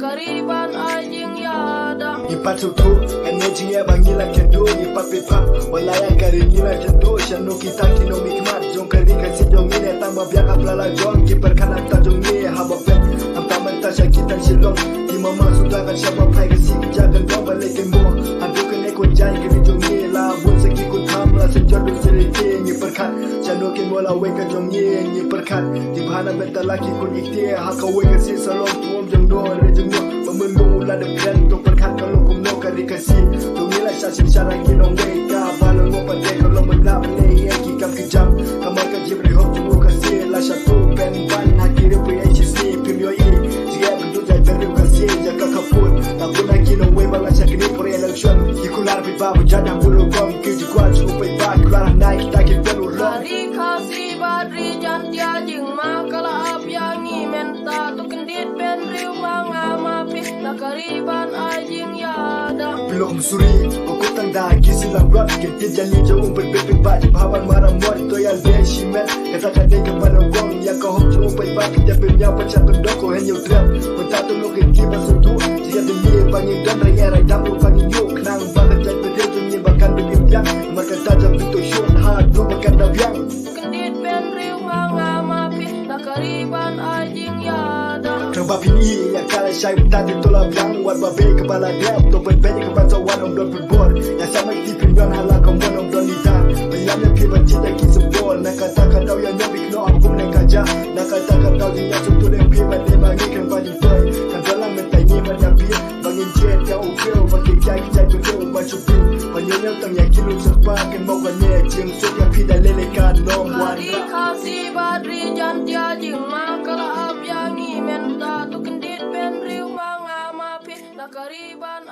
kariban ajing yada. Ipat sutu, energy bangila kendo, ipat pipa, walaya karingila kendo, shano kita kino mikmat, jong kari kasi jong ini, tambah biak aplala jong, kiper kanan ta jong ini, haba pet, amta menta syakitan silong, di mama sudah kan siapa pai kasi kejagan dong balik kemo, hantu kene kunjai kini jong ini, labun segi kun tham la sejodoh seriti, ni perkat, shano kemo la weka jong ini, ni perkat, di bahana benta laki kun ikhtiar, haka weka si salong tuom jong no, rejong no, pemenung ulah depan tu perkat kalau kumno kari kasi, tu nilai syasim syarang kinong weka, balong mo pandai kalau menap ni, yang kam kejam, kamar kaji berihok tunggu kasi, la satu pen ban hakiri PHC PMOE, jika bentuk jai berihok kasi, jaka kaput, tak pernah kinong weka bala syakini pori election, ikular pipa berjadang bulu kom, kiji kuat cukup pipa, ikular naik tak kipun ulong. Hari kasi badri jantia jing makala abyangi menta tu kendit ben riu manga mapi na kariban ajing yada. Belum suri, aku tanda kisilang rot, kita jali jauh berbebek baju bahawan marah mod, toyal dia shimet, kata kata kepada gong, yang kau hok cuma payah kita punya pecah pendoko hanya trap, mentah tu mungkin kita sentuh, jika demi banyak dan raya rai damu banyak yuk, kenang bakat jai berdiri ni bahkan berbimbang, mereka tajam pintu syur, hadu bahkan davyang. Kendit ben riu manga mapi na kariban ajing yada. Kang bapin i yang kala syai tadi tolak yang wat babe kepala grab to berbeza kepada orang don berbor yang sama di pinggan hala kamu orang don lita bayamnya pi bercinta kisah bol nak kata-kata yang nyobik no aku nak kaja nak kata-kata dia suatu yang pi balik bagi kan bagi toy kan dalam mentanya menyapi bangin jet yang ukil bagi jai berdua macam pi banyak tang yang kilo serba kan mau banyak jeng sok yang pi dah lelekan no Hari kasi badri jantia jing makala abyangi menta tu kendit ben riu manga mapi na kariban